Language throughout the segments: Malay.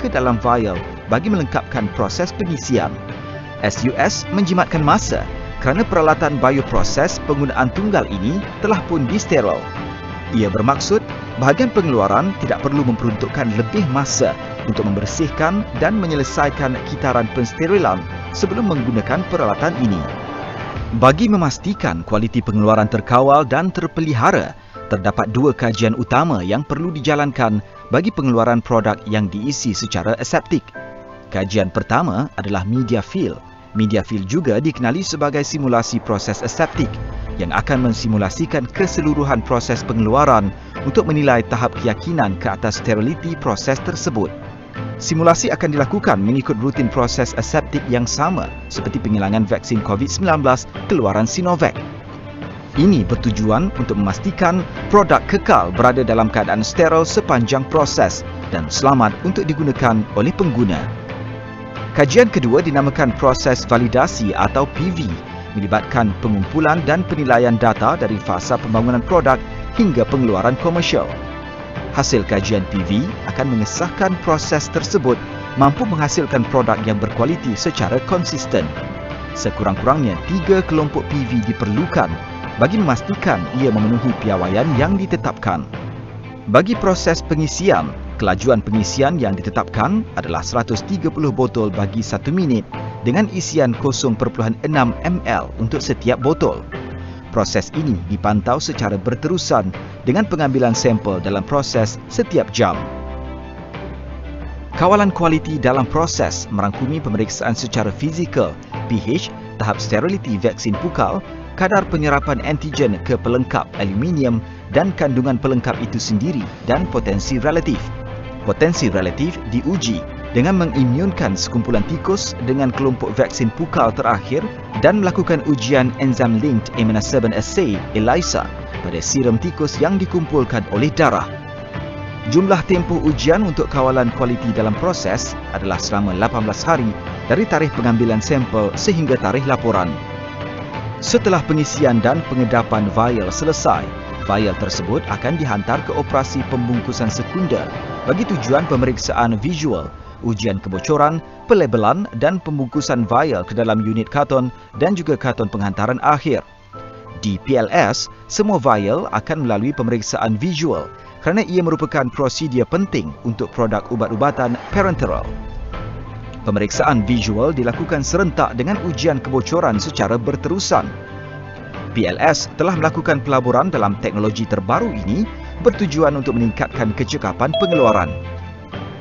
ke dalam vial bagi melengkapkan proses pengisian. SUS menjimatkan masa kerana peralatan bioproses penggunaan tunggal ini telah pun disteril. Ia bermaksud bahagian pengeluaran tidak perlu memperuntukkan lebih masa untuk membersihkan dan menyelesaikan kitaran pensterilan sebelum menggunakan peralatan ini. Bagi memastikan kualiti pengeluaran terkawal dan terpelihara, terdapat dua kajian utama yang perlu dijalankan bagi pengeluaran produk yang diisi secara aseptik. Kajian pertama adalah media fill. Media fill juga dikenali sebagai simulasi proses aseptik yang akan mensimulasikan keseluruhan proses pengeluaran untuk menilai tahap keyakinan ke atas steriliti proses tersebut. Simulasi akan dilakukan mengikut rutin proses aseptik yang sama seperti pengilangan vaksin COVID-19 keluaran Sinovac. Ini bertujuan untuk memastikan produk kekal berada dalam keadaan steril sepanjang proses dan selamat untuk digunakan oleh pengguna. Kajian kedua dinamakan proses validasi atau PV, melibatkan pengumpulan dan penilaian data dari fasa pembangunan produk hingga pengeluaran komersial. Hasil kajian PV akan mengesahkan proses tersebut mampu menghasilkan produk yang berkualiti secara konsisten. Sekurang-kurangnya 3 kelompok PV diperlukan bagi memastikan ia memenuhi piawaian yang ditetapkan. Bagi proses pengisian, kelajuan pengisian yang ditetapkan adalah 130 botol bagi 1 minit dengan isian 0.6 ml untuk setiap botol. Proses ini dipantau secara berterusan dengan pengambilan sampel dalam proses setiap jam. Kawalan kualiti dalam proses merangkumi pemeriksaan secara fizikal, pH, tahap steriliti vaksin pukal, kadar penyerapan antigen ke pelengkap aluminium dan kandungan pelengkap itu sendiri dan potensi relatif. Potensi relatif diuji dengan mengimunkan sekumpulan tikus dengan kelompok vaksin pukal terakhir dan melakukan ujian enzim linked immunosorbent assay ELISA pada serum tikus yang dikumpulkan oleh darah. Jumlah tempoh ujian untuk kawalan kualiti dalam proses adalah selama 18 hari dari tarikh pengambilan sampel sehingga tarikh laporan. Setelah pengisian dan pengedapan vial selesai, vial tersebut akan dihantar ke operasi pembungkusan sekunder bagi tujuan pemeriksaan visual, ujian kebocoran, pelabelan dan pembungkusan vial ke dalam unit karton dan juga karton penghantaran akhir. Di PLS, semua vial akan melalui pemeriksaan visual kerana ia merupakan prosedur penting untuk produk ubat-ubatan parenteral. Pemeriksaan visual dilakukan serentak dengan ujian kebocoran secara berterusan. PLS telah melakukan pelaburan dalam teknologi terbaru ini bertujuan untuk meningkatkan kecekapan pengeluaran.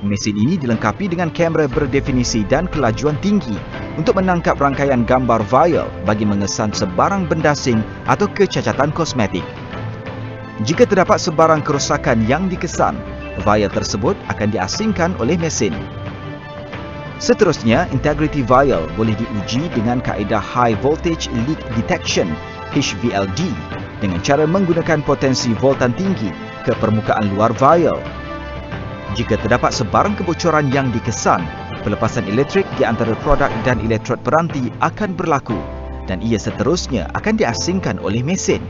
Mesin ini dilengkapi dengan kamera berdefinisi dan kelajuan tinggi untuk menangkap rangkaian gambar vial bagi mengesan sebarang benda asing atau kecacatan kosmetik. Jika terdapat sebarang kerosakan yang dikesan, vial tersebut akan diasingkan oleh mesin. Seterusnya, integrity vial boleh diuji dengan kaedah High Voltage Leak Detection (HVLD) dengan cara menggunakan potensi voltan tinggi ke permukaan luar vial. Jika terdapat sebarang kebocoran yang dikesan, pelepasan elektrik di antara produk dan elektrod peranti akan berlaku dan ia seterusnya akan diasingkan oleh mesin.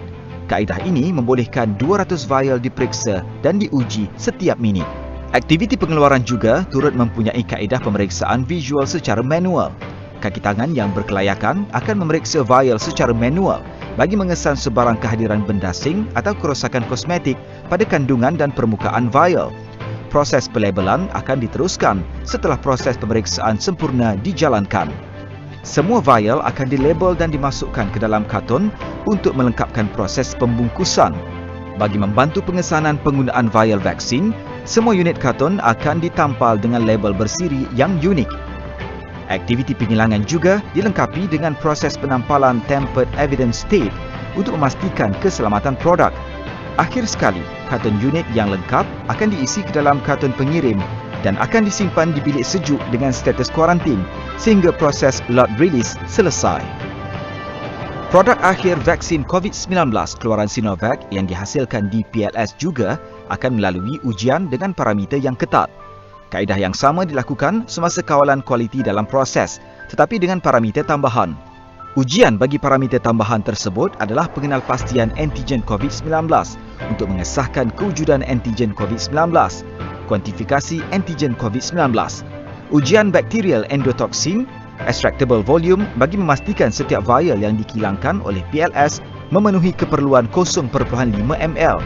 Kaedah ini membolehkan 200 vial diperiksa dan diuji setiap minit. Aktiviti pengeluaran juga turut mempunyai kaedah pemeriksaan visual secara manual. Kaki tangan yang berkelayakan akan memeriksa vial secara manual bagi mengesan sebarang kehadiran benda asing atau kerosakan kosmetik pada kandungan dan permukaan vial. Proses pelabelan akan diteruskan setelah proses pemeriksaan sempurna dijalankan. Semua vial akan dilabel dan dimasukkan ke dalam karton untuk melengkapkan proses pembungkusan. Bagi membantu pengesanan penggunaan vial vaksin, semua unit karton akan ditampal dengan label bersiri yang unik. Aktiviti penghilangan juga dilengkapi dengan proses penampalan tempered evidence tape untuk memastikan keselamatan produk. Akhir sekali, karton unit yang lengkap akan diisi ke dalam karton pengirim dan akan disimpan di bilik sejuk dengan status kuarantin sehingga proses lot release selesai. Produk akhir vaksin COVID-19 keluaran Sinovac yang dihasilkan di PLS juga akan melalui ujian dengan parameter yang ketat. Kaedah yang sama dilakukan semasa kawalan kualiti dalam proses, tetapi dengan parameter tambahan. Ujian bagi parameter tambahan tersebut adalah pengenalpastian antigen COVID-19 untuk mengesahkan kewujudan antigen COVID-19. kuantifikasi antigen COVID-19, ujian bakterial endotoksin, extractable volume bagi memastikan setiap vial yang dikilangkan oleh PLS memenuhi keperluan 0.5 ml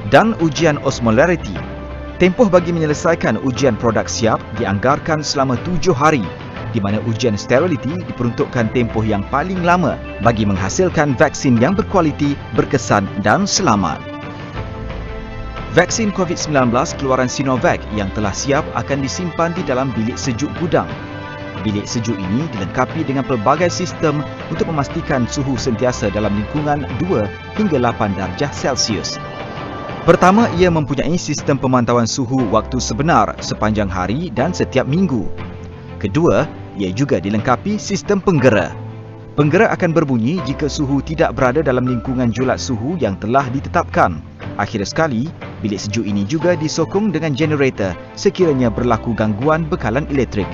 dan ujian osmolarity. Tempoh bagi menyelesaikan ujian produk siap dianggarkan selama 7 hari, di mana ujian sterility diperuntukkan tempoh yang paling lama bagi menghasilkan vaksin yang berkualiti, berkesan dan selamat. Vaksin COVID-19 keluaran Sinovac yang telah siap akan disimpan di dalam bilik sejuk gudang. Bilik sejuk ini dilengkapi dengan pelbagai sistem untuk memastikan suhu sentiasa dalam lingkungan 2 hingga 8 darjah Celsius. Pertama, ia mempunyai sistem pemantauan suhu waktu sebenar sepanjang hari dan setiap minggu. Kedua, ia juga dilengkapi sistem penggera. Penggera akan berbunyi jika suhu tidak berada dalam lingkungan julat suhu yang telah ditetapkan. Akhir sekali, bilik sejuk ini juga disokong dengan generator sekiranya berlaku gangguan bekalan elektrik.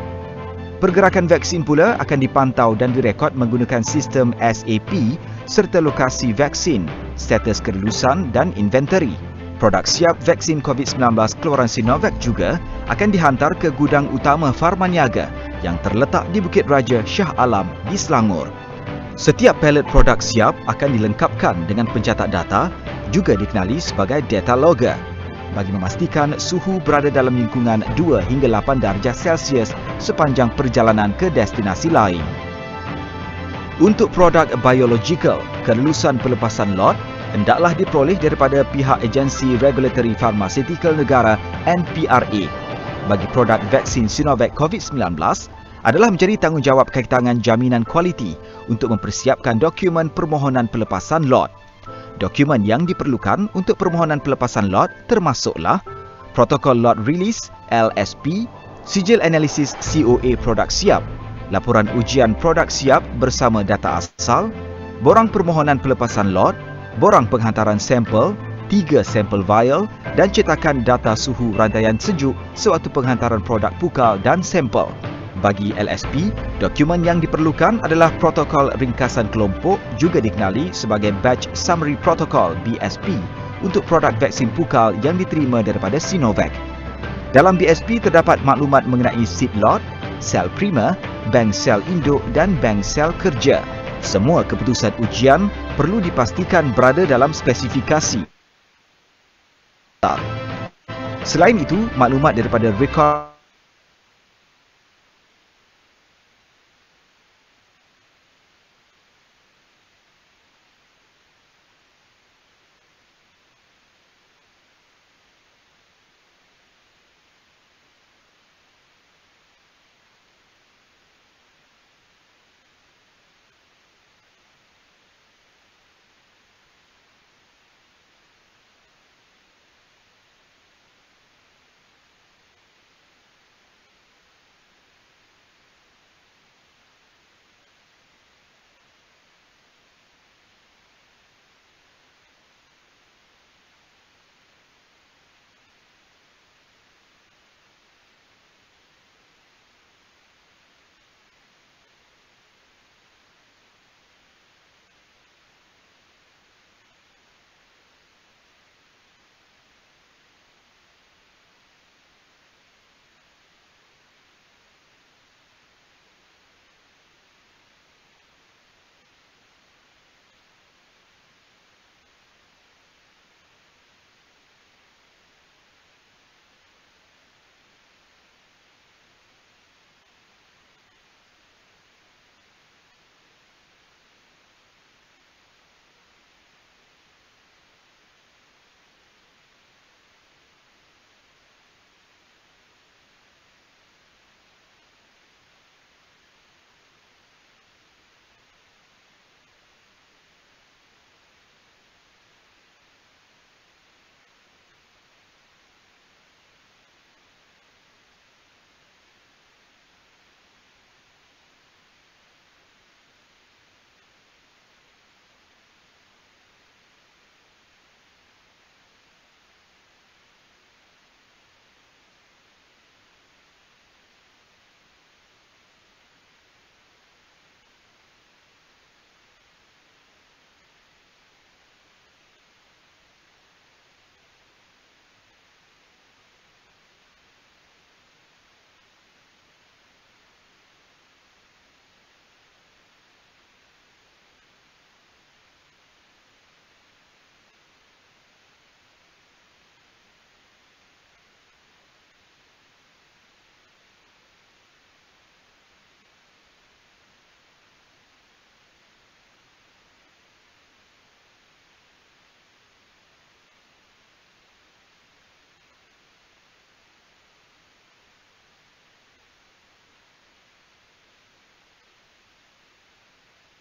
Pergerakan vaksin pula akan dipantau dan direkod menggunakan sistem SAP serta lokasi vaksin, status kelulusan dan inventory. Produk siap vaksin COVID-19 keluaran Sinovac juga akan dihantar ke gudang utama Pharmaniaga yang terletak di Bukit Raja Shah Alam di Selangor. Setiap palet produk siap akan dilengkapkan dengan pencatat data, juga dikenali sebagai data logger, bagi memastikan suhu berada dalam lingkungan 2 hingga 8 darjah Celsius sepanjang perjalanan ke destinasi lain. Untuk produk biological, kelulusan pelepasan lot hendaklah diperoleh daripada pihak Agensi Regulatory Pharmaceutical Negara NPRA. Bagi produk vaksin Sinovac COVID-19 adalah menjadi tanggungjawab kakitangan jaminan kualiti untuk mempersiapkan dokumen permohonan pelepasan lot. Dokumen yang diperlukan untuk permohonan pelepasan lot termasuklah protokol lot release LSP, sijil analisis COA produk siap, laporan ujian produk siap bersama data asal, borang permohonan pelepasan lot, borang penghantaran sampel, 3 sampel vial dan cetakan data suhu rantaian sejuk sewaktu penghantaran produk pukal dan sampel. Bagi LSP, dokumen yang diperlukan adalah protokol ringkasan kelompok, juga dikenali sebagai Batch Summary Protocol BSP, untuk produk vaksin pukal yang diterima daripada Sinovac. Dalam BSP terdapat maklumat mengenai seed lot, sel prima, bank sel induk dan bank sel kerja. Semua keputusan ujian perlu dipastikan berada dalam spesifikasi. Selain itu, maklumat daripada rekod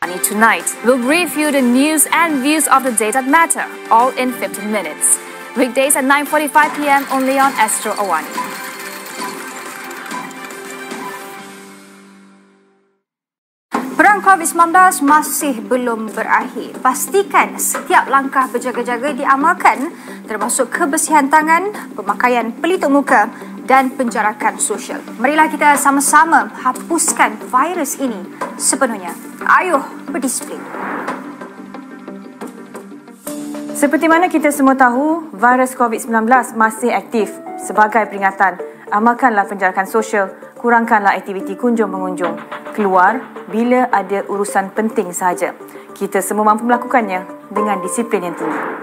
Tonight, we'll brief you the news and views of the day that matter, all in 15 minutes. Weekdays at 9:45 p.m. only on Astro AWANI. Perang COVID-19 masih belum berakhir. Pastikan setiap langkah berjaga-jaga diamalkan, termasuk kebersihan tangan, pemakaian pelitup muka dan penjarakan sosial. Marilah kita sama-sama hapuskan virus ini sepenuhnya. Ayuh berdisiplin. Seperti mana kita semua tahu, virus COVID-19 masih aktif. Sebagai peringatan, amalkanlah penjarakan sosial, kurangkanlah aktiviti kunjung-mengunjung. Keluar bila ada urusan penting sahaja. Kita semua mampu melakukannya dengan disiplin yang tinggi.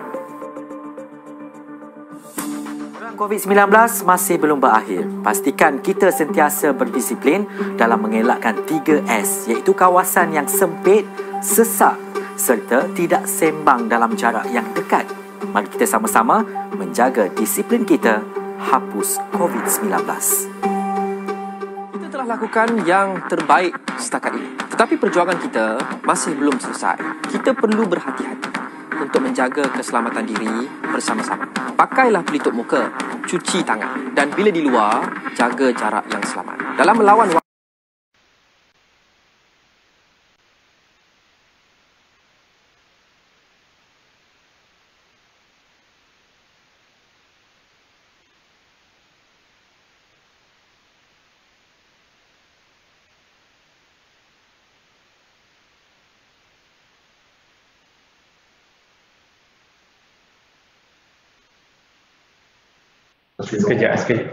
COVID-19 masih belum berakhir. Pastikan kita sentiasa berdisiplin dalam mengelakkan 3S, iaitu kawasan yang sempit, sesak serta tidak sembang dalam jarak yang dekat. Mari kita sama-sama menjaga disiplin kita, hapus COVID-19. Kita telah lakukan yang terbaik setakat ini. Tetapi perjuangan kita masih belum selesai. Kita perlu berhati-hati untuk menjaga keselamatan diri bersama-sama. Pakailah pelitup muka, cuci tangan dan bila di luar, jaga jarak yang selamat. Dalam melawan Sekejap.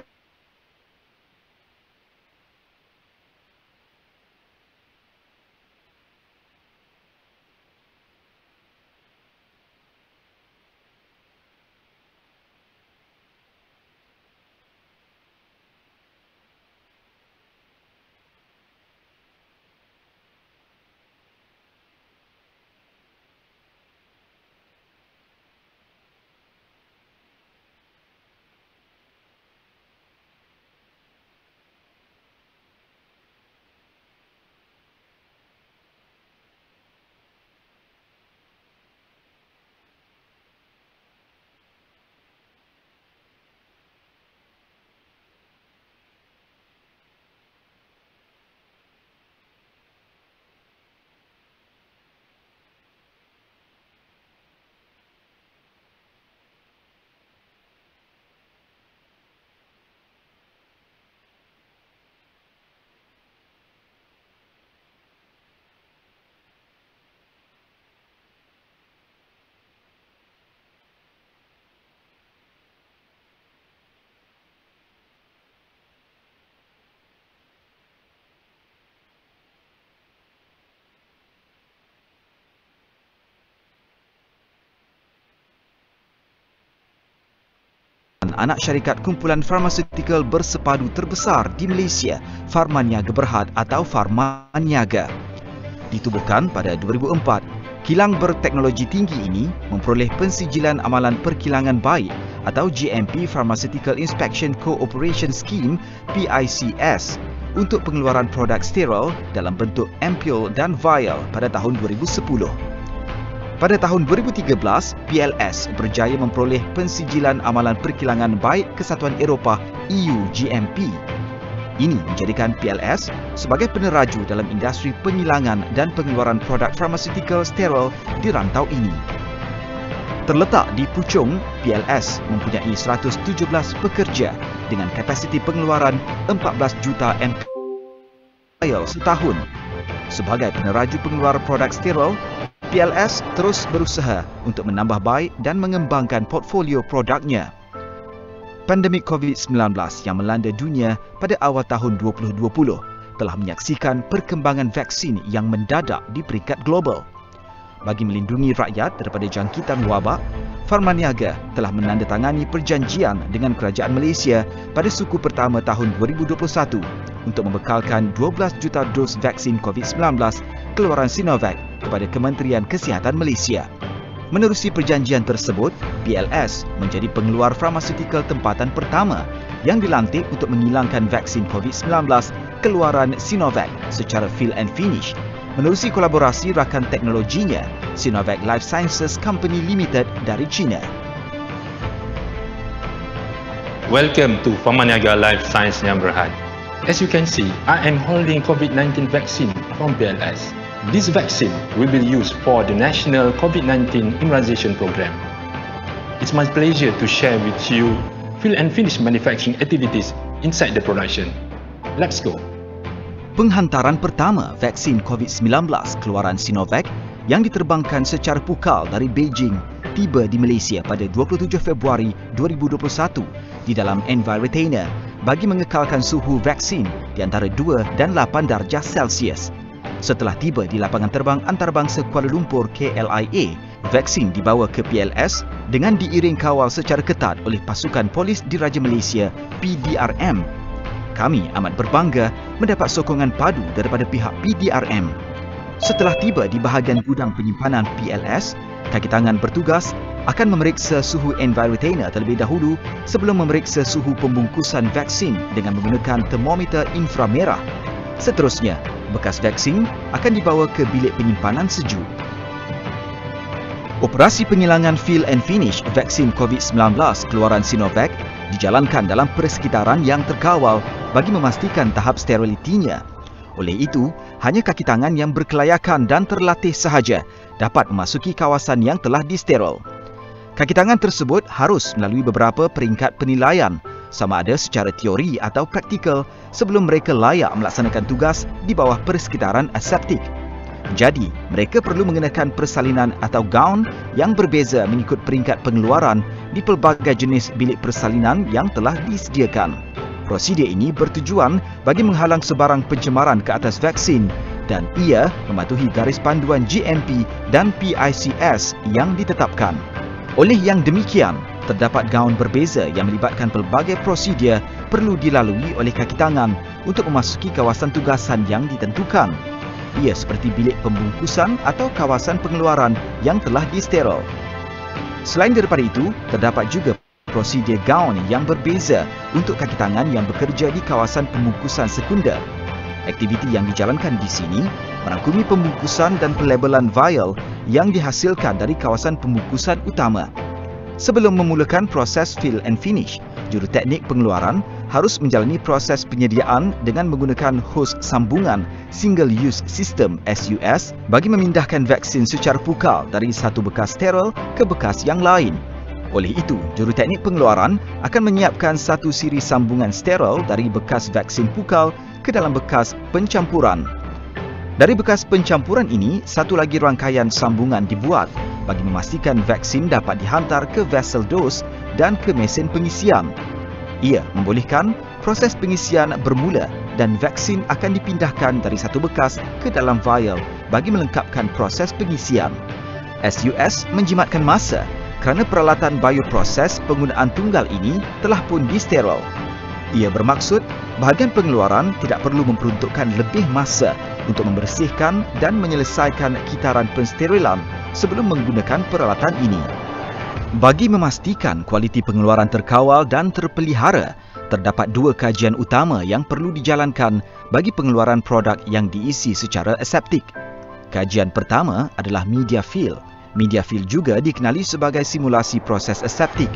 anak syarikat kumpulan farmasetikal bersepadu terbesar di Malaysia, Pharmaniaga Berhad atau Pharmaniaga. Ditubuhkan pada 2004, kilang berteknologi tinggi ini memperoleh pensijilan amalan perkilangan baik atau GMP Pharmaceutical Inspection Cooperation Scheme PICS untuk pengeluaran produk steril dalam bentuk ampul dan vial pada tahun 2010. Pada tahun 2013, PLS berjaya memperoleh pensijilan amalan perkilangan baik Kesatuan Eropah EU GMP. Ini menjadikan PLS sebagai peneraju dalam industri penyilangan dan pengeluaran produk farmasetikal steril di rantau ini. Terletak di Puchong, PLS mempunyai 117 pekerja dengan kapasiti pengeluaran 14 juta ampul setahun. Sebagai peneraju pengeluar produk steril, PLS terus berusaha untuk menambah baik dan mengembangkan portfolio produknya. Pandemik COVID-19 yang melanda dunia pada awal tahun 2020 telah menyaksikan perkembangan vaksin yang mendadak di peringkat global. Bagi melindungi rakyat daripada jangkitan wabak, Pharmaniaga telah menandatangani perjanjian dengan Kerajaan Malaysia pada suku pertama tahun 2021 untuk membekalkan 12 juta dos vaksin COVID-19 keluaran Sinovac kepada Kementerian Kesihatan Malaysia. Menerusi perjanjian tersebut, PLS menjadi pengeluar farmasetikal tempatan pertama yang dilantik untuk menghilangkan vaksin COVID-19 keluaran Sinovac secara fill and finish menerusi kolaborasi rakan teknologinya Sinovac Life Sciences Company Limited dari China. Welcome to Pharmaniaga Life Science yang Berhad. As you can see, I am holding COVID-19 vaccine from PLS. This vaccine will be used for the National COVID-19 Immunization Program. It's my pleasure to share with you fill and finish manufacturing activities inside the production. Let's go. Penghantaran pertama vaksin COVID-19 keluaran Sinovac yang diterbangkan secara pukal dari Beijing tiba di Malaysia pada 27 Februari 2021 di dalam enviretainer bagi mengekalkan suhu vaksin di antara 2 dan 8 darjah Celsius. Setelah tiba di lapangan terbang antarabangsa Kuala Lumpur KLIA, vaksin dibawa ke PLS dengan diiring kawal secara ketat oleh pasukan polis Diraja Malaysia PDRM. Kami amat berbangga mendapat sokongan padu daripada pihak PDRM. Setelah tiba di bahagian gudang penyimpanan PLS, kaki tangan bertugas akan memeriksa suhu enviretainer terlebih dahulu sebelum memeriksa suhu pembungkusan vaksin dengan menggunakan termometer inframerah. Seterusnya, bekas vaksin akan dibawa ke bilik penyimpanan sejuk. Operasi penghilangan fill and finish vaksin COVID-19 keluaran Sinovac dijalankan dalam persekitaran yang terkawal bagi memastikan tahap sterilitinya. Oleh itu, hanya kaki tangan yang berkelayakan dan terlatih sahaja dapat memasuki kawasan yang telah disteril. Kaki tangan tersebut harus melalui beberapa peringkat penilaian, sama ada secara teori atau praktikal, sebelum mereka layak melaksanakan tugas di bawah persekitaran aseptik. Jadi, mereka perlu mengenakan persalinan atau gaun yang berbeza mengikut peringkat pengeluaran di pelbagai jenis bilik persalinan yang telah disediakan. Prosedur ini bertujuan bagi menghalang sebarang pencemaran ke atas vaksin dan ia mematuhi garis panduan GMP dan PICS yang ditetapkan. Oleh yang demikian, terdapat gaun berbeza yang melibatkan pelbagai prosedur perlu dilalui oleh kaki tangan untuk memasuki kawasan tugasan yang ditentukan. Ia seperti bilik pembungkusan atau kawasan pengeluaran yang telah disteril. Selain daripada itu, terdapat juga prosedur gaun yang berbeza untuk kaki tangan yang bekerja di kawasan pembungkusan sekunder. Aktiviti yang dijalankan di sini merangkumi pembungkusan dan pelabelan vial yang dihasilkan dari kawasan pembungkusan utama. Sebelum memulakan proses fill and finish, juruteknik pengeluaran harus menjalani proses penyediaan dengan menggunakan hos sambungan Single Use System SUS bagi memindahkan vaksin secara pukal dari satu bekas steril ke bekas yang lain. Oleh itu, juruteknik pengeluaran akan menyiapkan satu siri sambungan steril dari bekas vaksin pukal ke dalam bekas pencampuran. Dari bekas pencampuran ini, satu lagi rangkaian sambungan dibuat bagi memastikan vaksin dapat dihantar ke vessel dose dan ke mesin pengisian. Ia membolehkan proses pengisian bermula dan vaksin akan dipindahkan dari satu bekas ke dalam vial bagi melengkapkan proses pengisian. SUS menjimatkan masa kerana peralatan bioproses penggunaan tunggal ini telah pun disteril. Ia bermaksud bahagian pengeluaran tidak perlu memperuntukkan lebih masa untuk membersihkan dan menyelesaikan kitaran pensterilan sebelum menggunakan peralatan ini. Bagi memastikan kualiti pengeluaran terkawal dan terpelihara, terdapat dua kajian utama yang perlu dijalankan bagi pengeluaran produk yang diisi secara aseptik. Kajian pertama adalah media fill. Media fill juga dikenali sebagai simulasi proses aseptik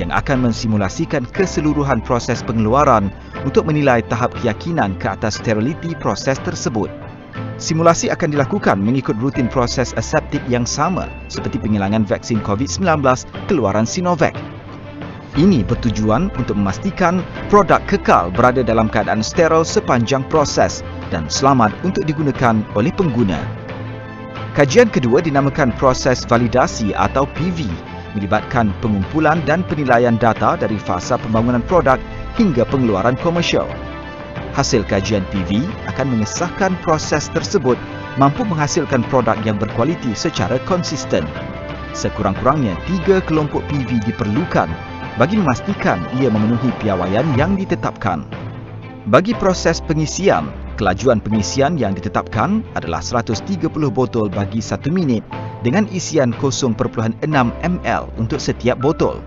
yang akan mensimulasikan keseluruhan proses pengeluaran untuk menilai tahap keyakinan ke atas steriliti proses tersebut. Simulasi akan dilakukan mengikut rutin proses aseptik yang sama seperti penghilangan vaksin COVID-19 keluaran Sinovac. Ini bertujuan untuk memastikan produk kekal berada dalam keadaan steril sepanjang proses dan selamat untuk digunakan oleh pengguna. Kajian kedua dinamakan proses validasi atau PV, melibatkan pengumpulan dan penilaian data dari fasa pembangunan produk hingga pengeluaran komersial. Hasil kajian PV akan mengesahkan proses tersebut mampu menghasilkan produk yang berkualiti secara konsisten. Sekurang-kurangnya 3 kelompok PV diperlukan bagi memastikan ia memenuhi piawaian yang ditetapkan. Bagi proses pengisian, kelajuan pengisian yang ditetapkan adalah 130 botol bagi 1 minit dengan isian 0.6 ml untuk setiap botol.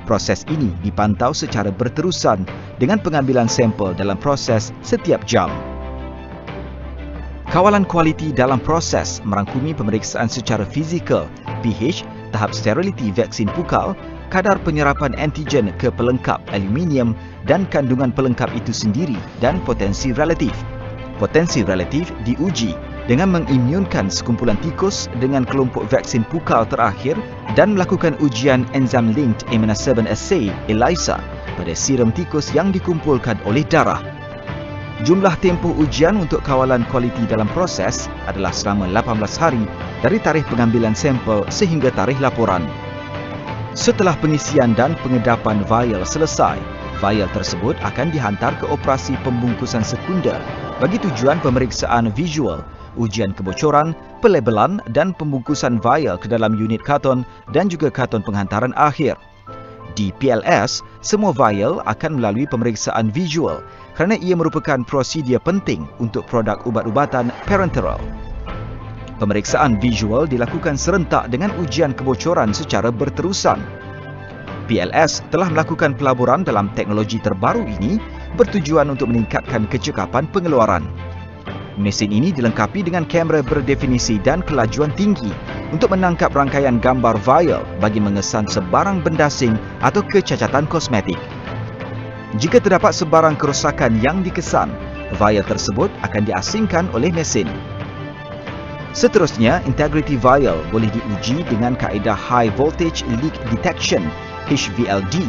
Proses ini dipantau secara berterusan dengan pengambilan sampel dalam proses setiap jam. Kawalan kualiti dalam proses merangkumi pemeriksaan secara fizikal, pH, tahap steriliti vaksin pukal, kadar penyerapan antigen ke pelengkap aluminium dan kandungan pelengkap itu sendiri dan potensi relatif. Potensi relatif diuji dengan mengimunkan sekumpulan tikus dengan kelompok vaksin pukal terakhir dan melakukan ujian Enzyme Linked Immunosorbent Assay ELISA pada serum tikus yang dikumpulkan oleh darah. Jumlah tempoh ujian untuk kawalan kualiti dalam proses adalah selama 18 hari dari tarikh pengambilan sampel sehingga tarikh laporan. Setelah pengisian dan pengedapan vial selesai, vial tersebut akan dihantar ke operasi pembungkusan sekunder bagi tujuan pemeriksaan visual, ujian kebocoran, pelabelan dan pembungkusan vial ke dalam unit karton dan juga karton penghantaran akhir. Di PLS, semua vial akan melalui pemeriksaan visual kerana ia merupakan prosedur penting untuk produk ubat-ubatan parenteral. Pemeriksaan visual dilakukan serentak dengan ujian kebocoran secara berterusan. PLS telah melakukan pelaburan dalam teknologi terbaru ini bertujuan untuk meningkatkan kecekapan pengeluaran. Mesin ini dilengkapi dengan kamera berdefinisi dan kelajuan tinggi untuk menangkap rangkaian gambar vial bagi mengesan sebarang benda asing atau kecacatan kosmetik. Jika terdapat sebarang kerosakan yang dikesan, vial tersebut akan diasingkan oleh mesin. Seterusnya, integrity vial boleh diuji dengan kaedah High Voltage Leak Detection (HVLD)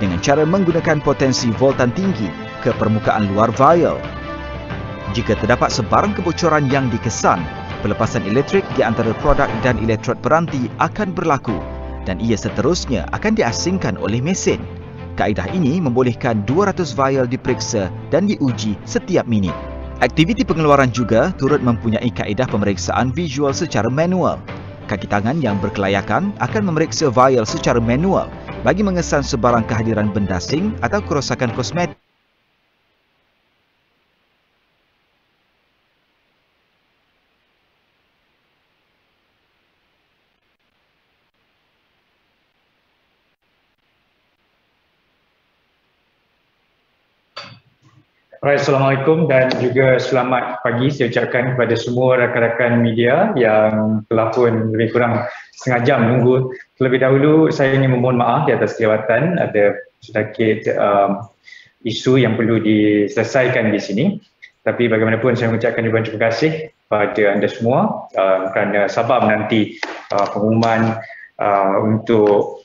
dengan cara menggunakan potensi voltan tinggi ke permukaan luar vial. Jika terdapat sebarang kebocoran yang dikesan, pelepasan elektrik di antara produk dan elektrod peranti akan berlaku dan ia seterusnya akan diasingkan oleh mesin. Kaedah ini membolehkan 200 vial diperiksa dan diuji setiap minit. Aktiviti pengeluaran juga turut mempunyai kaedah pemeriksaan visual secara manual. Kaki tangan yang berkelayakan akan memeriksa vial secara manual bagi mengesan sebarang kehadiran benda asing atau kerosakan kosmetik. Alright, Assalamualaikum dan juga selamat pagi saya ucapkan kepada semua rakan-rakan media yang telah pun lebih kurang setengah jam menunggu. Terlebih dahulu saya ingin memohon maaf di atas kelewatan, ada sedikit isu yang perlu diselesaikan di sini. Tapi bagaimanapun saya mengucapkan ribuan terima kasih kepada anda semua kerana sabar menanti pengumuman untuk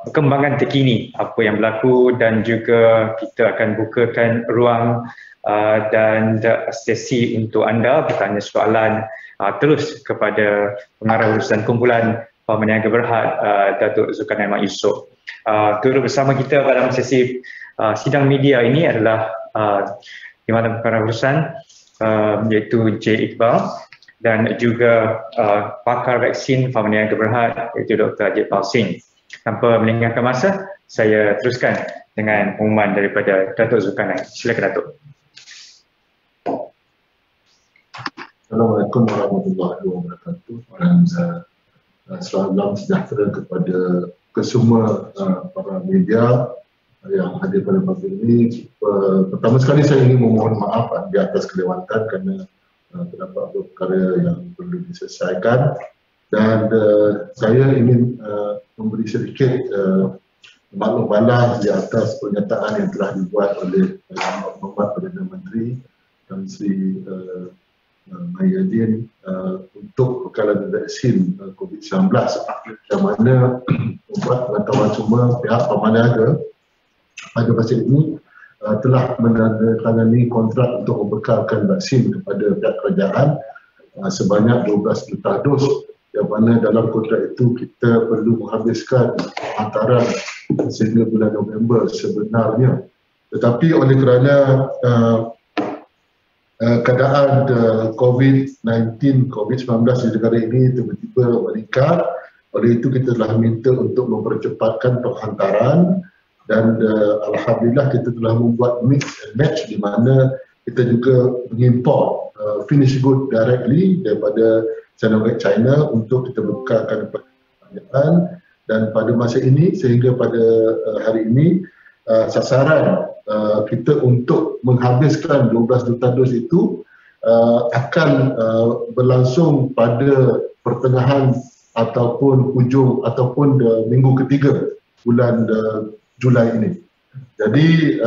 perkembangan terkini apa yang berlaku dan juga kita akan bukakan ruang dan sesi untuk anda bertanya soalan terus kepada Pengarah Urusan Kumpulan Pharmaniaga Berhad, Datuk Zulkarnain Eusop. Turut bersama kita dalam sesi sidang media ini adalah di mana Pengarah Urusan iaitu J. Iqbal dan juga pakar vaksin Pharmaniaga Berhad iaitu Dr. Vaksin. Tanpa melengahkan masa, saya teruskan dengan pengumuman daripada Datuk Zulkarnain. Silakan Datuk. Assalamualaikum warahmatullahi wabarakatuh. Salam sejahtera kepada kesemua para media yang hadir pada pagi ini. Pertama sekali saya ingin memohon maaf di atas kelewatan kerana terdapat perkara yang perlu diselesaikan. Dan saya ingin memberi sedikit maklum balas di atas pernyataan yang telah dibuat oleh Perdana Menteri dan Sri Mahyadin untuk bekalan vaksin COVID-19, yang mana membuat pengetahuan semua pihak Pharmaniaga pada masa ini telah menandatangani kontrak untuk membekalkan vaksin kepada pihak kerajaan sebanyak 12 juta dos, yang mana dalam kontrak itu kita perlu menghabiskan hantaran sehingga bulan November sebenarnya. Tetapi oleh kerana keadaan COVID-19 di negara ini tiba-tiba meningkat, oleh itu kita telah minta untuk mempercepatkan penghantaran dan alhamdulillah kita telah membuat mix and match di mana kita juga mengimport finished good directly daripada China untuk kita bekalkan perniagaan. Dan pada masa ini sehingga pada hari ini sasaran kita untuk menghabiskan 12 juta dos itu akan berlangsung pada pertengahan ataupun hujung ataupun minggu ketiga bulan Julai ini. Jadi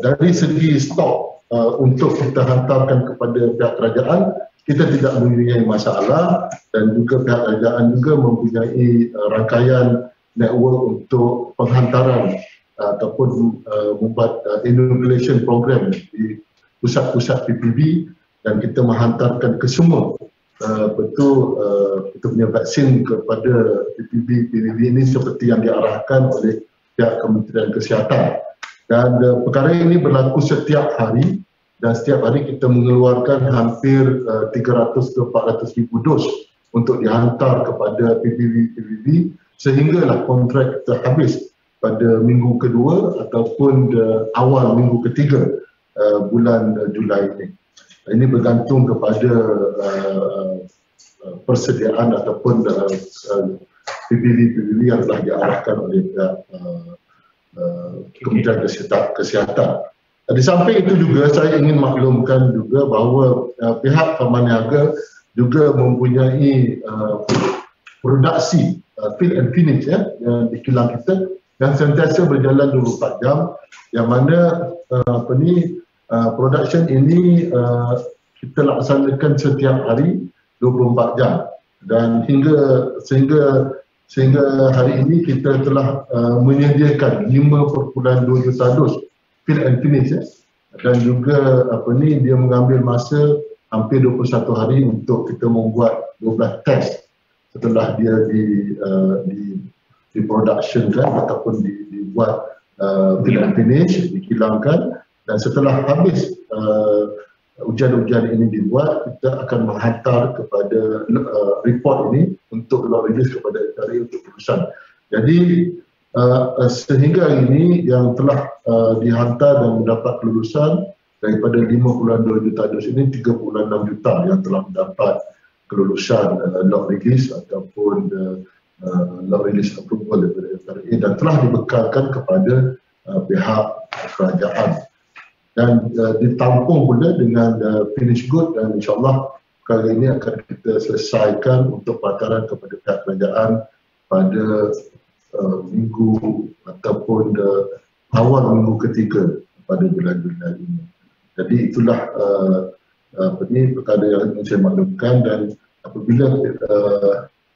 dari segi stok untuk kita hantarkan kepada pihak kerajaan, kita tidak mempunyai masalah, dan juga pihak kerajaan juga mempunyai rangkaian network untuk penghantaran ataupun membuat inoculation program di pusat-pusat PPB, dan kita menghantarkan ke semua kita punya vaksin kepada PPB ini seperti yang diarahkan oleh pihak Kementerian Kesihatan. Dan perkara ini berlaku setiap hari, dan setiap hari kita mengeluarkan hampir 300 ke 400 ribu dos untuk dihantar kepada PPB sehinggalah kontrak kita habis pada minggu kedua ataupun awal minggu ketiga bulan Julai ini. Ini bergantung kepada persediaan ataupun PPB yang telah diarahkan oleh Kementerian Kesihatan. Di samping itu juga saya ingin maklumkan juga bahawa pihak Pharmaniaga juga mempunyai produksi fill and finish di kilang kita yang sentiasa berjalan 24 jam, yang mana production ini kita laksanakan setiap hari 24 jam, dan sehingga hari ini kita telah menyediakan 5.2 juta dos fill and finish, dan juga dia mengambil masa hampir 21 hari untuk kita membuat 12 test setelah dia di production ataupun dibuat fill and finish, dikilangkan, dan setelah habis ujian-ujian ini dibuat, kita akan menghantar kepada report ini untuk law release kepada LANGSUNG untuk urusan. Jadi sehingga ini yang telah dihantar dan mendapat kelulusan daripada 5.2 juta dos ini, 3.6 juta yang telah mendapat kelulusan law release ataupun law release approval daripada LANGSUNG, dan telah dibekalkan kepada pihak kerajaan, dan ditampung pula dengan finish good, dan insyaAllah kali ini akan kita selesaikan untuk penghantaran kepada pihak kerajaan pada minggu ataupun awal minggu ketiga pada bulan Julai ini. Jadi itulah perkara yang ingin saya maklumkan, dan apabila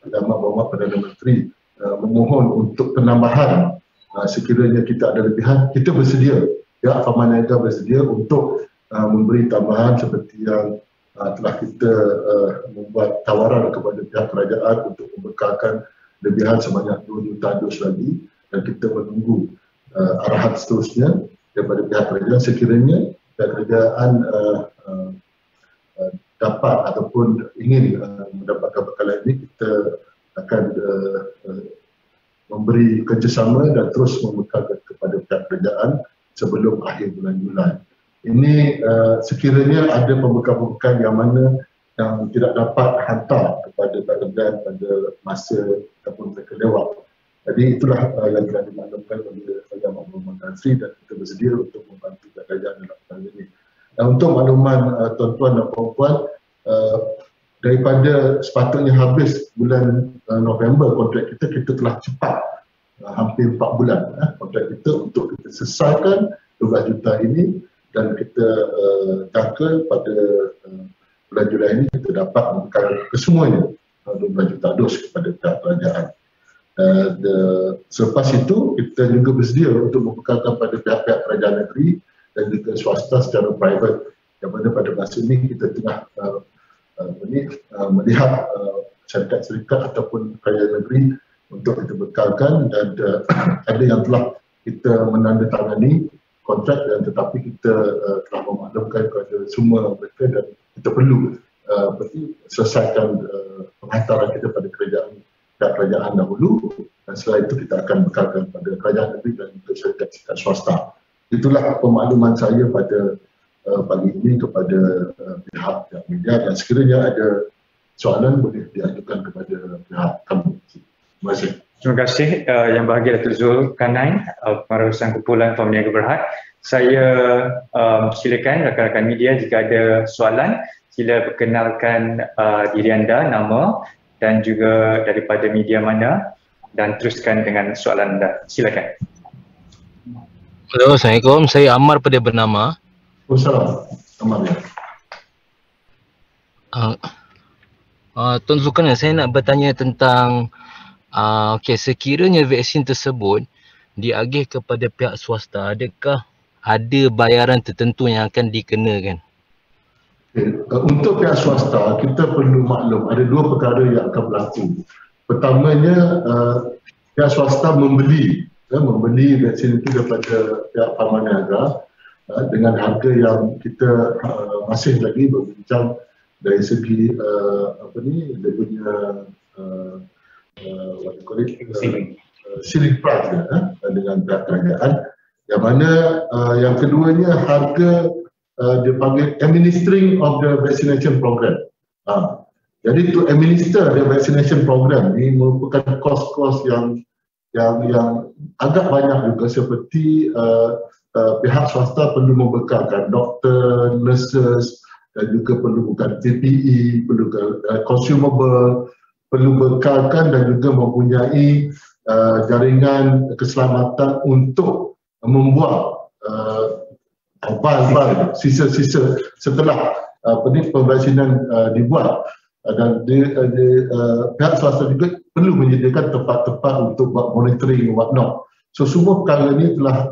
Amat Perdana Menteri memohon untuk penambahan sekiranya kita ada lebihan, kita bersedia, pihak Pharmaniaga bersedia untuk memberi tambahan seperti yang telah kita membuat tawaran kepada pihak kerajaan untuk membekalkan lebihan sebanyak 2 juta dos lagi, dan kita menunggu arahan seterusnya daripada pihak kerajaan. Sekiranya pihak kerajaan dapat ataupun ingin mendapatkan bekalan ini, kita akan memberi kerjasama dan terus membekalkan kepada pihak kerajaan sebelum akhir bulan Julai. Ini sekiranya ada pembekal-pembekal yang mana yang tidak dapat hantar kepada pihak kerajaan pada masa ataupun mereka lewat. Jadi itulah yang telah dimaklumkan oleh Amat Menteri, dan kita bersedia untuk membantu pihak kerajaan dalam hal ini. Dan untuk makluman tuan-tuan dan puan-puan, daripada sepatutnya habis bulan November kontrak kita telah cepat hampir 4 bulan kontrak kita untuk kita selesaikan 12 juta ini, dan kita jangka pada bulan Julai ini kita dapat membekalkan kesemuanya 12 juta dos kepada pihak kerajaan. Selepas itu kita juga bersedia untuk membekalkan pada pihak-pihak kerajaan negeri dan juga swasta secara private, yang mana pada masa ini kita tengah melihat syarikat-syarikat ataupun kerajaan negeri untuk kita bekalkan, dan ada yang telah kita menandatangani kontrak, dan tetapi kita telah memaklumkan kepada semua mereka, dan kita perlu selesaikan penghantaran kita pada kerajaan dahulu, dan setelah itu kita akan bekalkan pada kerajaan negeri dan juga syarikat-syarikat swasta. Itulah pemakluman saya pada pagi ini kepada pihak media, dan sekiranya ada soalan boleh diajukan kepada pihak kami. Terima kasih. Terima kasih Yang Berhad Datuk Zulkarnain, Pengarah Urusan Kumpulan Pharmaniaga Berhad. Saya silakan rakan-rakan media jika ada soalan, sila perkenalkan diri anda, nama dan juga daripada media mana dan teruskan dengan soalan anda. Silakan. Hello, Assalamualaikum. Saya Ammar pada bernama. Assalamualaikum. Ammar ya. Tuan Zulkarnain, saya nak bertanya tentang sekiranya vaksin tersebut diagih kepada pihak swasta, adakah ada bayaran tertentu yang akan dikenakan? Untuk pihak swasta, kita perlu maklum ada dua perkara yang akan berlaku. Pertamanya, pihak swasta membeli vaksin itu daripada pihak Pharmaniaga dengan harga yang kita masih lagi berbincang dari segi dia punya ceiling price dengan pihak kerajaan. Yang mana yang keduanya harga dipanggil administering of the vaccination program. Jadi to administer the vaccination program ini merupakan kos-kos yang agak banyak juga, seperti pihak swasta perlu membekalkan doktor, nurses dan juga perlukan PPE, perlukan consumable, perlu bekalkan dan juga mempunyai jaringan keselamatan untuk membuat val-val sisa-sisa setelah pemvaksinan dibuat. Dan pihak swasta juga perlu menyediakan tempat-tempat untuk buat monitoring whatnot. So semua perkara ini telah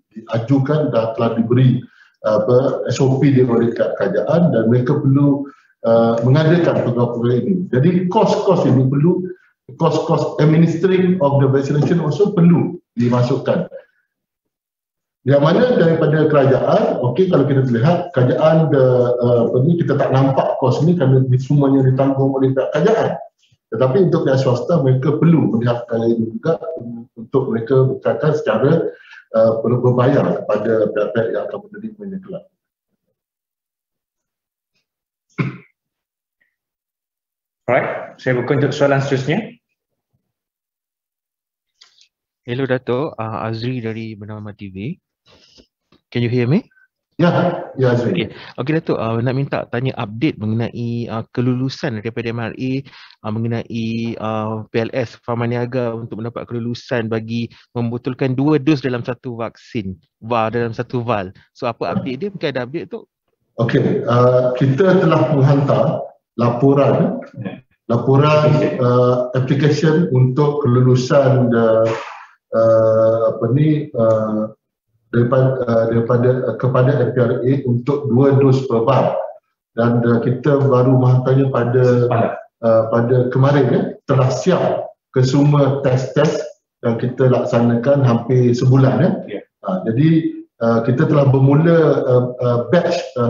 diajukan dan telah diberi SOP dia oleh kerajaan dan mereka perlu mengadakan program-program ini. Jadi kos-kos ini perlu, kos-kos administering of the vaccination also perlu dimasukkan. Yang mana daripada kerajaan, okey, kalau kita lihat kerajaan kita tak nampak kos ni kerana semuanya ditanggung oleh pihak kerajaan. Tetapi untuk pihak swasta, mereka perlu melihat perkara ini juga untuk mereka bekalkan secara berbayar kepada pihak-pihak yang akan menerimanya kelak. Alright, saya buka untuk soalan seterusnya. Hello Datuk, Azri dari Bernama TV. Can you hear me? Ya, Azri. Okay Datuk, nak minta tanya update mengenai kelulusan daripada MRA mengenai PLS Pharmaniaga untuk mendapat kelulusan bagi membotolkan 2 dos dalam satu vaksin, dalam satu val. So apa update dia? Mungkin ada update tu? Okey, kita telah menghantar laporan application untuk kelulusan kepada MPRA untuk 2 dos per val, dan kita baru menghantarnya pada kemarin telah siap ke semua test yang kita laksanakan hampir sebulan jadi kita telah bermula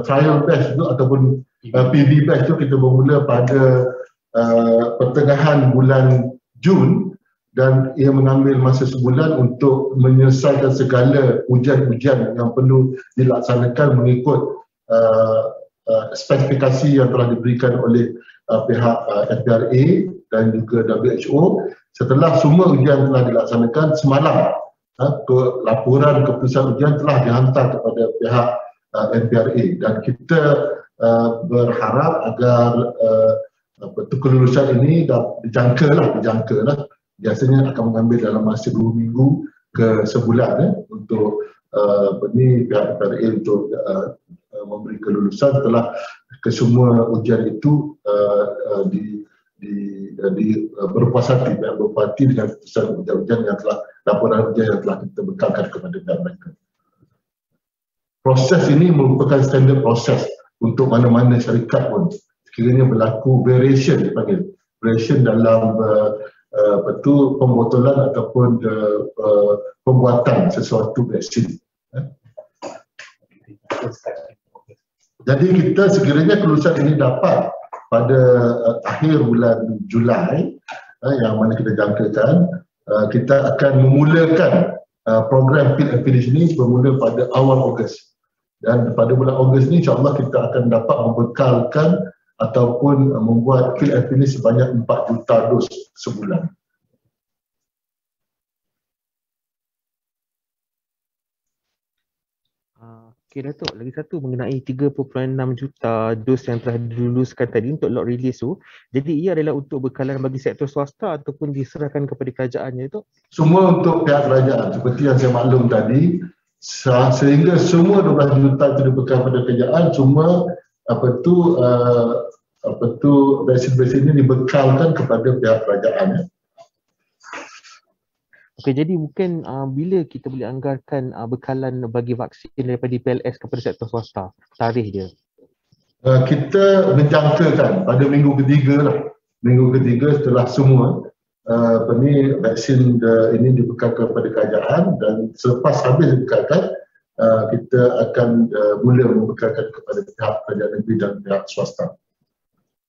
trial batch tu ataupun PV batch tu kita bermula pada pertengahan bulan Jun, dan ia mengambil masa sebulan untuk menyelesaikan segala ujian-ujian yang perlu dilaksanakan mengikut spesifikasi yang telah diberikan oleh pihak FPRA dan juga WHO. Setelah semua ujian telah dilaksanakan, semalam laporan keputusan ujian telah dihantar kepada pihak FPRA, dan kita berharap agar kelulusan ini dijangka lah. Biasanya akan mengambil dalam masa 2 minggu ke sebulan untuk pihak FPRA untuk memberi kelulusan setelah kesemua ujian itu berpuas hati dengan keputusan ujian-ujian yang telah, laporan ujian yang telah kita bekalkan kepada pihak mereka. Proses ini merupakan standard proses untuk mana-mana syarikat pun. Sekiranya berlaku variation, dipanggil variation dalam pembotolan ataupun pembuatan sesuatu vaksin. Jadi kita sekiranya kelulusan ini dapat pada akhir bulan Julai, yang mana kita jangkakan, kita akan memulakan program field and finish ini bermula pada awal Ogos. Dan pada bulan Ogos ini insyaAllah kita akan dapat membekalkan ataupun membuat field and finish sebanyak 4 juta dos sebulan. Okey Datuk, lagi satu mengenai 3.6 juta dos yang telah diluluskan tadi untuk lot release tu. Jadi ia adalah untuk bekalan bagi sektor swasta ataupun diserahkan kepada kerajaannya itu? Semua untuk pihak kerajaan. Seperti yang saya maklum tadi, sehingga semua 12 juta itu diberikan kepada kerajaan, cuma vaksin-vaksin ini dibekalkan kepada pihak kerajaan. Okey, jadi mungkin bila kita boleh anggarkan bekalan bagi vaksin daripada PLS kepada sektor swasta? Tarikh dia? Kita menjangkakan pada minggu ketiga lah. Minggu ketiga setelah semua vaksin ini dibekalkan kepada kerajaan, dan selepas habis dibekalkan, kita akan mula membekalkan kepada pihak kerajaan negeri dan pihak swasta.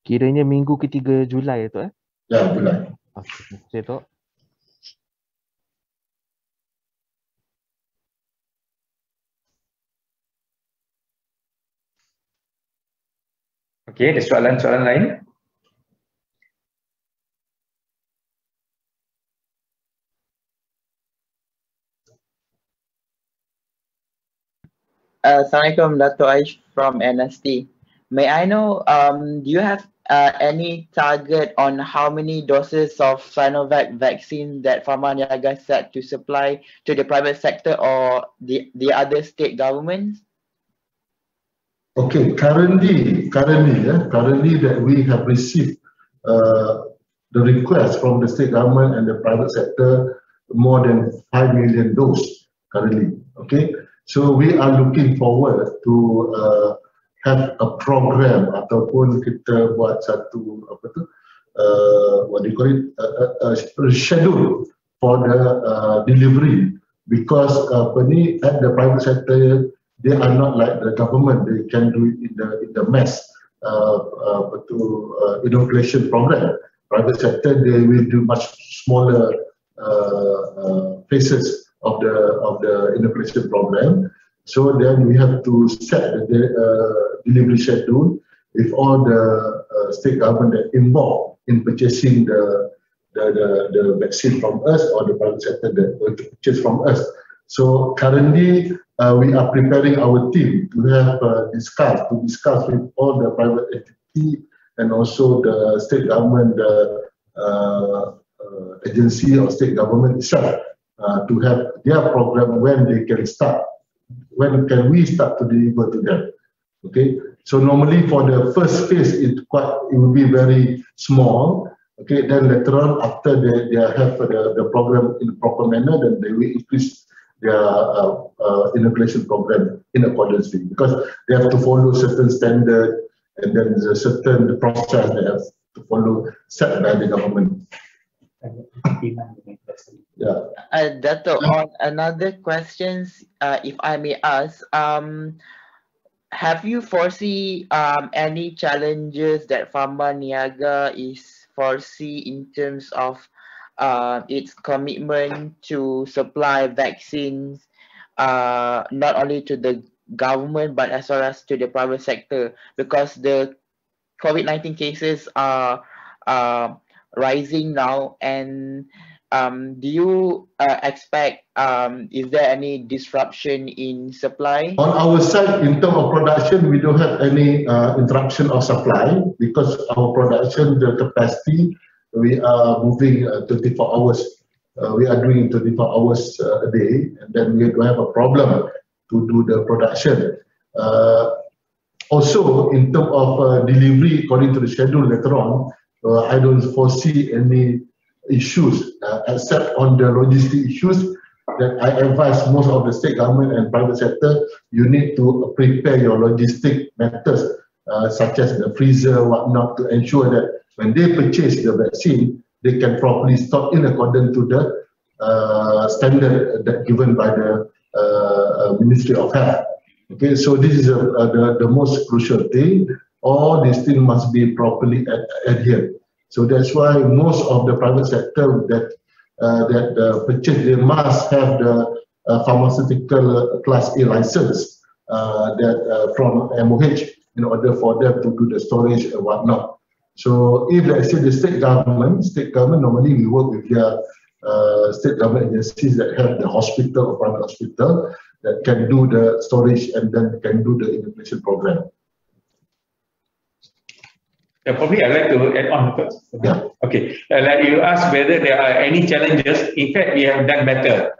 Kiranya minggu ketiga Julai tu Ya, Julai. Okey, saya tahu. Okey, ada soalan-soalan lain? Assalamualaikum, Dato' Aish from NST. May I know, do you have any target on how many doses of Sinovac vaccine that Pharmaniaga set to supply to the private sector or the other state governments? Okay, currently that we have received the request from the state government and the private sector more than 5 million doses currently. Okay, so we are looking forward to have a program ataupun kita buat satu what do you call it, a schedule for the delivery, because at the private sector they are not like the government. They can do it in the mass inoculation program. Private sector, they will do much smaller phases of the inoculation program. So then we have to set the delivery schedule with all the state government that involved in purchasing the vaccine from us, or the private sector that will purchase from us. So currently, we are preparing our team to have discuss with all the private entity and also the state government agency or state government itself to have their program when they can start. When can we start to deliver to them? Okay. So normally for the first phase, it will be very small. Okay. Then later on, after they have the program in a proper manner, then they will increase their inoculation program in accordance with, because they have to follow certain standard, and then there's a certain process they have to follow set by the government. Yeah. Dato', on another questions, if I may ask, have you foresee any challenges that Pharmaniaga is foresee in terms of its commitment to supply vaccines, not only to the government but as well as to the private sector, because the COVID-19 cases are rising now, and do you expect, is there any disruption in supply? On our side, in terms of production, we don't have any interruption of supply, because our production, the capacity, we are moving 24 hours. We are doing 24 hours a day, and then we don't have a problem to do the production. Also, in terms of delivery according to the schedule later on, I don't foresee any issues except on the logistic issues that I advise most of the state government and private sector. You need to prepare your logistic methods, such as the freezer, whatnot, to ensure that when they purchase the vaccine, they can properly stock in according to the standard that given by the Ministry of Health. Okay, so this is the most crucial thing. All these things must be properly adhered. So that's why most of the private sector that purchase, they must have the pharmaceutical class A license from MOH in order for them to do the storage and whatnot. So if let's say the state government normally we work with their state government agencies that have the hospital or private hospital, that can do the storage and then can do the inoculation program. Probably I'd like to add on first. Yeah. Okay. Like you asked whether there are any challenges. In fact, we have done better.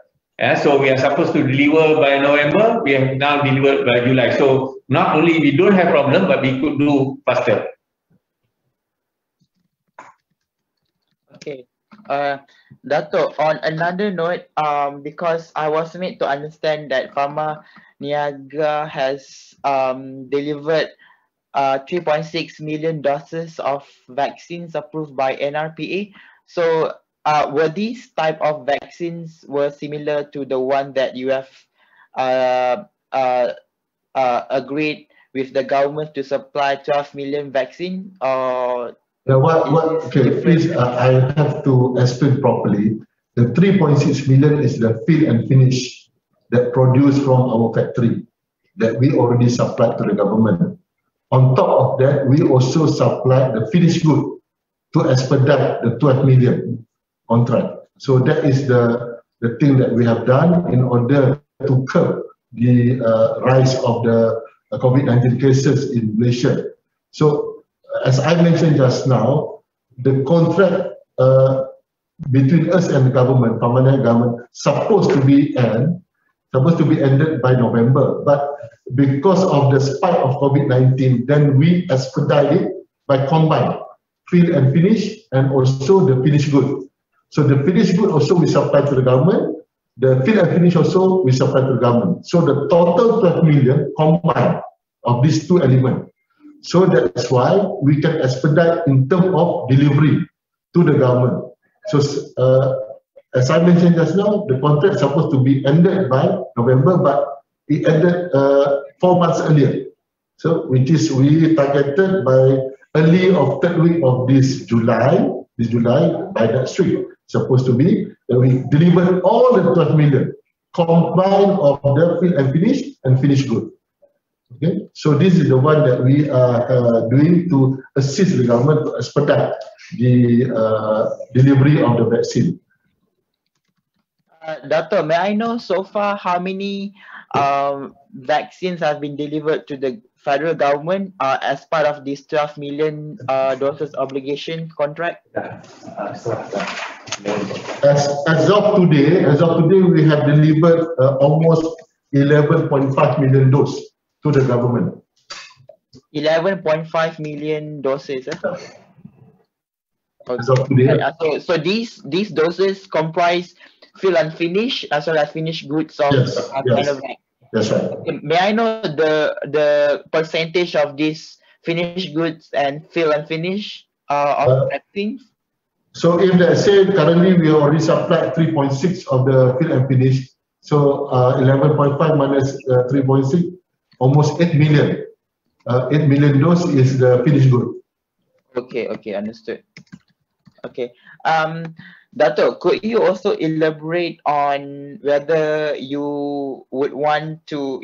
So we are supposed to deliver by November. We have now delivered by July. So not only we don't have problem, but we could do faster. Okay. Dato', on another note, because I was made to understand that Pharmaniaga has delivered 3.6 million doses of vaccines approved by NRPA. So were these type of vaccines were similar to the one that you have agreed with the government to supply 12 million vaccine? Or okay, please, I have to explain properly. The 3.6 million is the fill and finish that produced from our factory that we already supplied to the government. On top of that, we also supplied the finished good to expedite the 12 million contract. So that is the thing that we have done in order to curb the rise of the COVID-19 cases in Malaysia. So as I mentioned just now, the contract between us and the government, Pharmaniaga government, supposed to be ended by November, but because of the spike of COVID-19, then we expedite it by combine fill and finish and also the finished good. So the finished good also we supply to the government, the fill and finish also we supply to the government. So the total 12 million combined of these two elements. So that's why we can expedite in terms of delivery to the government. So as I mentioned just now, the contract is supposed to be ended by November, but it ended 4 months earlier. So which is we targeted by early of third week of this July by next week. Supposed to be that we delivered all the 12 million combined of the fill and finish good. Okay, so this is the one that we are doing to assist the government to expedite the delivery of the vaccine. Dato', may I know so far how many vaccines have been delivered to the federal government as part of this 12 million doses obligation contract? As of today, we have delivered almost 11.5 million doses to the government. 11.5 million doses. As of today. So these doses comprise fill and finish as well as finished goods of Sinovac. That's right. Okay, may I know the percentage of these finished goods and fill and finish of vaccines? So if let's say currently we already supplied 3.6 of the fill and finish, so 11.5 minus 3.6, almost 8 million. 8 million dose is the finished good. Okay, understood. Okay. Dato', could you also elaborate on whether you would want to,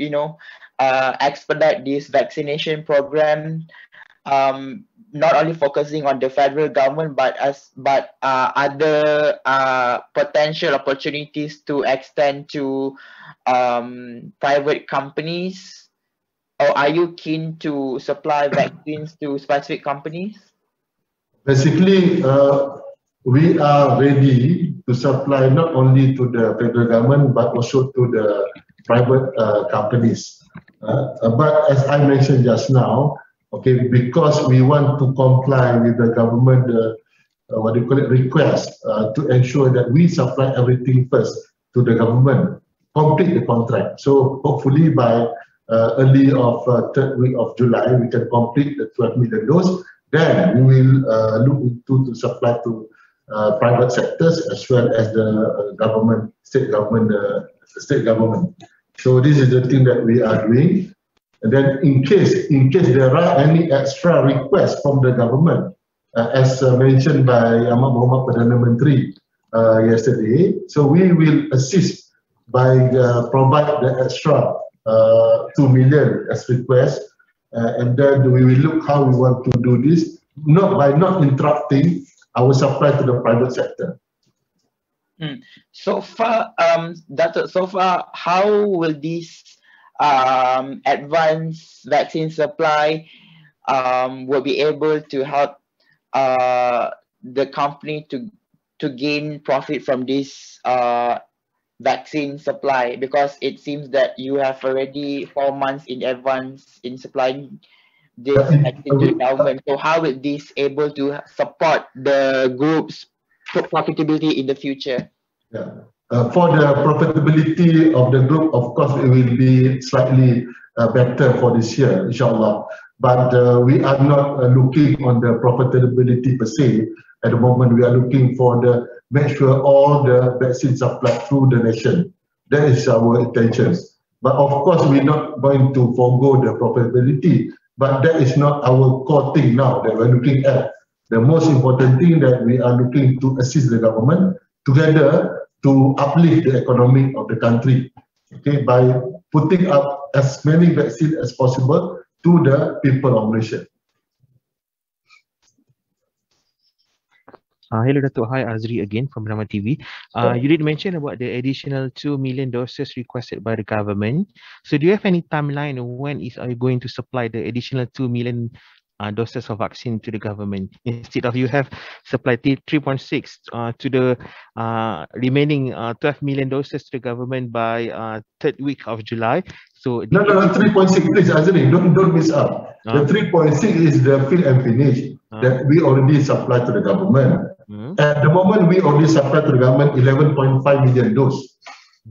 expedite this vaccination program, not only focusing on the federal government, but other potential opportunities to extend to private companies? Or are you keen to supply vaccines to specific companies? Basically, we are ready to supply not only to the federal government but also to the private companies. But as I mentioned just now, okay, because we want to comply with the government, request to ensure that we supply everything first to the government, complete the contract. So hopefully by early of third week of July, we can complete the 12 million dose. Then we will look into to supply to private sectors as well as the government, state government. So this is the thing that we are doing. And then in case there are any extra requests from the government, as mentioned by Ahmad Muhammad Perdana Menteri yesterday, so we will assist by provide the extra 2 million as request, and then we will look how we want to do this, not interrupting our supply to the private sector. So far, Datuk, how will this advanced vaccine supply will be able to help the company to gain profit from this vaccine supply, because it seems that you have already 4 months in advance in supplying this vaccine to the government. So how will this able to support the group's profitability in the future? Yeah. For the profitability of the group, of course, it will be slightly better for this year, inshallah. But we are not looking on the profitability per se. At the moment, we are looking for the make sure all the vaccines are applied through the nation. That is our intentions. But of course, we're not going to forego the profitability. But that is not our core thing now that we're looking at. The most important thing that we are looking to assist the government together to uplift the economy of the country, okay, by putting up as many vaccines as possible to the people of Malaysia. Hello, Datuk. Hi, Azri again from Drama TV. You did mention about the additional 2 million doses requested by the government. So do you have any timeline on when are you going to supply the additional 2 million doses of vaccine to the government, instead of you have supplied 3.6 to the remaining 12 million doses to the government by 3rd week of July? So no, 3.6, please, Azri, don't miss out. The 3.6 is the fill and finish that we already supplied to the government. At the moment, we already supplied to the government 11.5 million doses.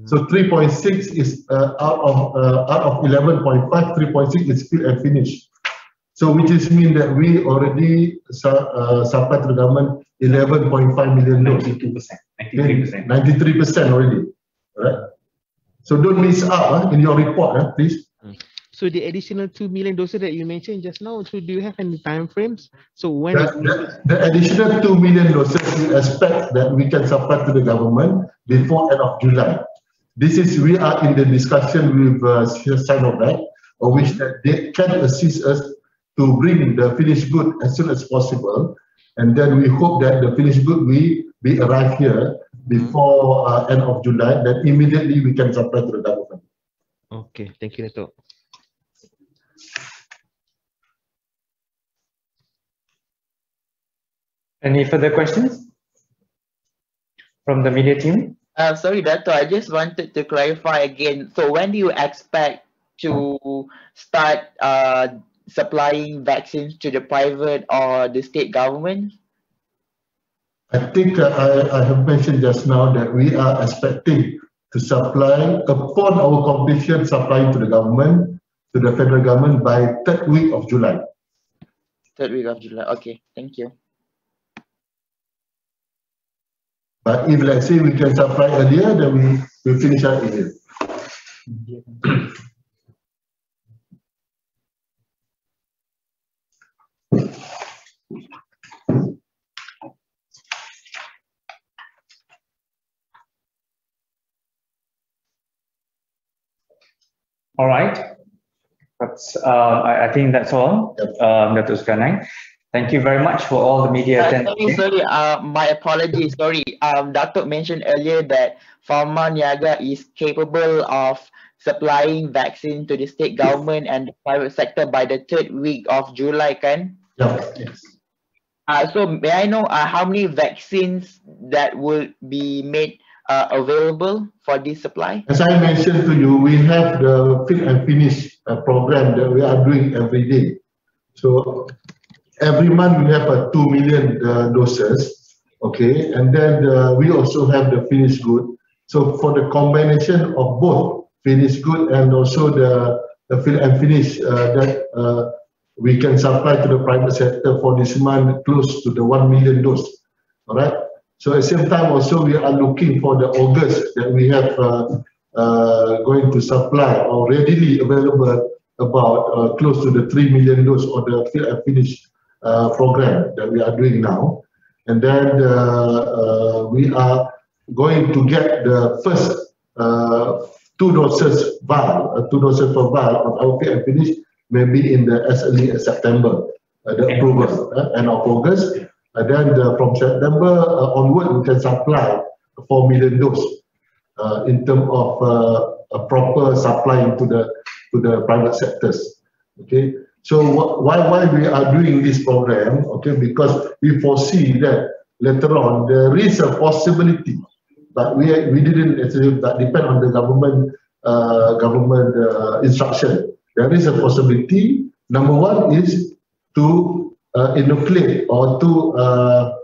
So 3.6 is out of 11.5, 3.6 is fill and finish. So which is mean that we already supplied to the government 11.5 million doses. 92%. 93% already. Right? So don't miss out in your report, please. So the additional 2 million doses that you mentioned just now, so do you have any time frames? So when the additional 2 million doses, we expect that we can supply to the government before end of July. We are in the discussion with Sinovac, of which that they can assist us to bring the finished good as soon as possible, and then we hope that the finished good will be arrive here before end of July. Then immediately we can supply to the government. Okay, thank you, Datuk. Any further questions from the media team? Sorry, Dato', I just wanted to clarify again. So when do you expect to start supplying vaccines to the private or the state government? I think I have mentioned just now that we are expecting to supply, upon our completion, supplying to the government, to the federal government by 3rd week of July. 3rd week of July, okay, thank you. But if let's say we can supply earlier, then we finish our earlier. All right. That's, I think that's all, Datuk Zulkarnain. Thank you very much for all the media attention. Sorry, my apologies. Sorry, Datuk mentioned earlier that Pharmaniaga is capable of supplying vaccine to the state government and the private sector by the 3rd week of July, kan? Yes. So may I know how many vaccines that will be made available for this supply? As I mentioned to you, we have the fill and finish program that we are doing every day. So every month we have 2 million doses, okay, and then we also have the finished good. So for the combination of both finished good and also the fill and finish that we can supply to the private sector for this month close to the 1 million dose. All right. So at the same time also we are looking for the August that we have going to supply or readily available about close to the 3 million dose or the fill and finish program that we are doing now. And then we are going to get the first 2 doses vial, 2 doses per vial of our fill and finish maybe in the as early as September, the approval end of August. And then from September onward we can supply 4 million dose in terms of a proper supply into the private sectors. Okay, so why we are doing this program? Okay, because we foresee that later on there is a possibility, but we didn't that depend on the government instruction. There is a possibility. Number one is to inoculate or to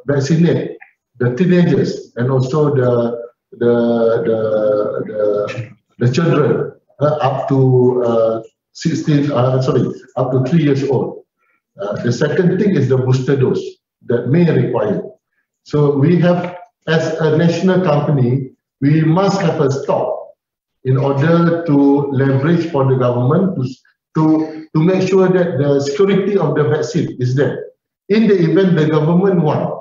vaccinate the teenagers and also the children up to 3 years old. The second thing is the booster dose that may require. So we have, as a national company, we must have a stock in order to leverage for the government to make sure that the security of the vaccine is there. In the event the government want,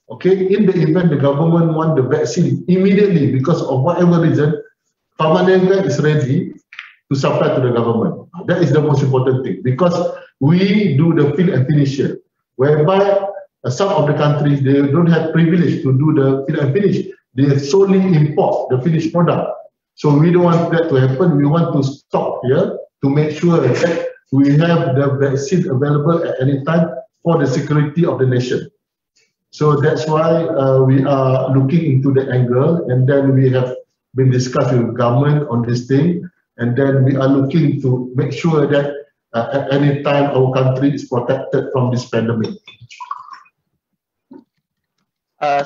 okay, in the event the government want the vaccine immediately because of whatever reason, Pharmaniaga is ready to supply to the government. That is the most important thing, because we do the fill and finish here, whereby some of the countries, they don't have privilege to do the fill and finish. They solely import the finished product. So we don't want that to happen. We want to stop here to make sure that we have the vaccine available at any time for the security of the nation. So that's why we are looking into the angle, and then we have been discussing with government on this thing, and then we are looking to make sure that at any time our country is protected from this pandemic.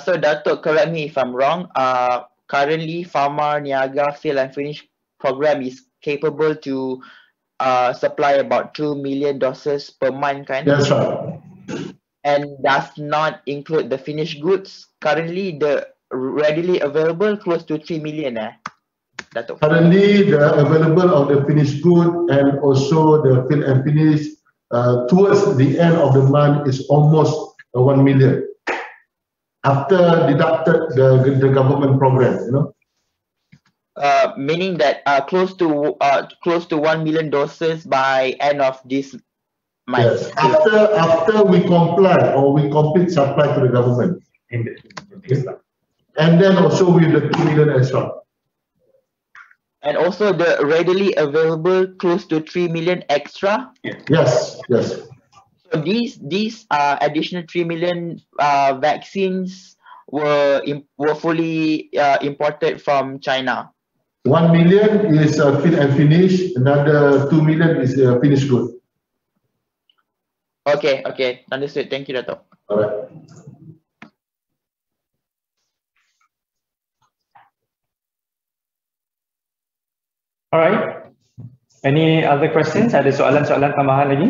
So Datuk, correct me if I'm wrong. Currently, Pharmaniaga Fill and Finish program is capable to supply about 2 million doses per month, kind of. That's right. And does not include the finished goods. Currently, the readily available close to 3 million, Datuk. Currently, the available of the finished good and also the fill and finish towards the end of the month is almost 1 million. After deducted the government program, you know. Meaning that close to 1 million doses by end of this month. Yes. After we comply or we complete supply to the government. And then also with the 2 million extra. And also the readily available close to 3 million extra? Yes, yes. So these additional 3 million vaccines were fully imported from China. 1 million is fill and finish, another 2 million is finished good. Okay, understood. Thank you, Dato'. All right. Alright. Any other questions? Ada soalan-soalan tambahan lagi?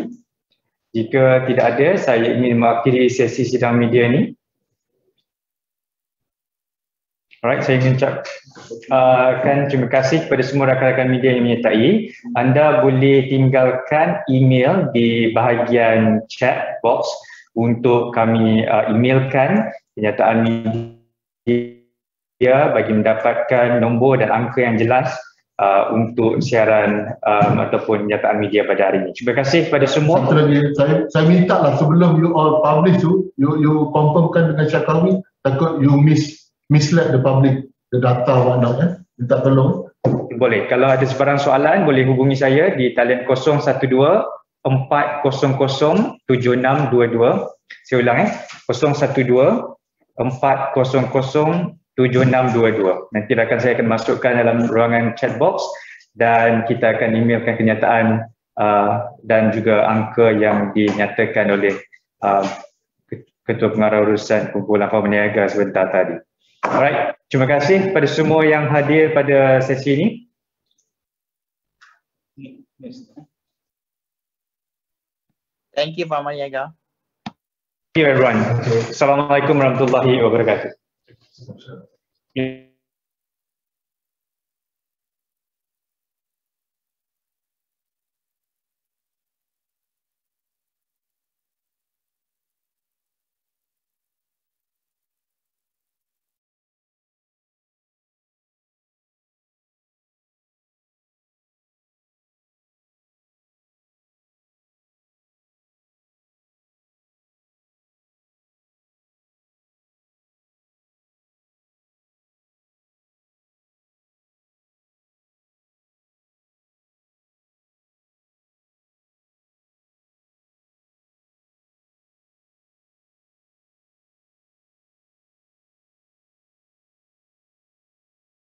Jika tidak ada, saya ingin mengakhiri sesi sidang media ini. Alright, saya ingin ucapkan terima kasih kepada semua rakan-rakan media yang menyertai. Anda boleh tinggalkan email di bahagian chat box untuk kami emailkan kenyataan media bagi mendapatkan nombor dan angka yang jelas untuk siaran ataupun kenyataan media pada hari ini. Terima kasih kepada semua. Saya minta lah sebelum you all publish tu, you confirmkan dengan Syakawi, takut you mislead the public, the data whatnot, ya. Minta tolong. Boleh. Kalau ada sebarang soalan, boleh hubungi saya di talian 012 400 7622. Saya ulang 012 400 7622. Nanti saya akan masukkan dalam ruangan chat box dan kita akan emailkan kenyataan dan juga angka yang dinyatakan oleh Ketua Pengarah Urusan Kumpulan Pharmaniaga sebentar tadi. Alright, terima kasih kepada semua yang hadir pada sesi ini. Thank you, Pharmaniaga. Thank you everyone. Assalamualaikum warahmatullahi wabarakatuh.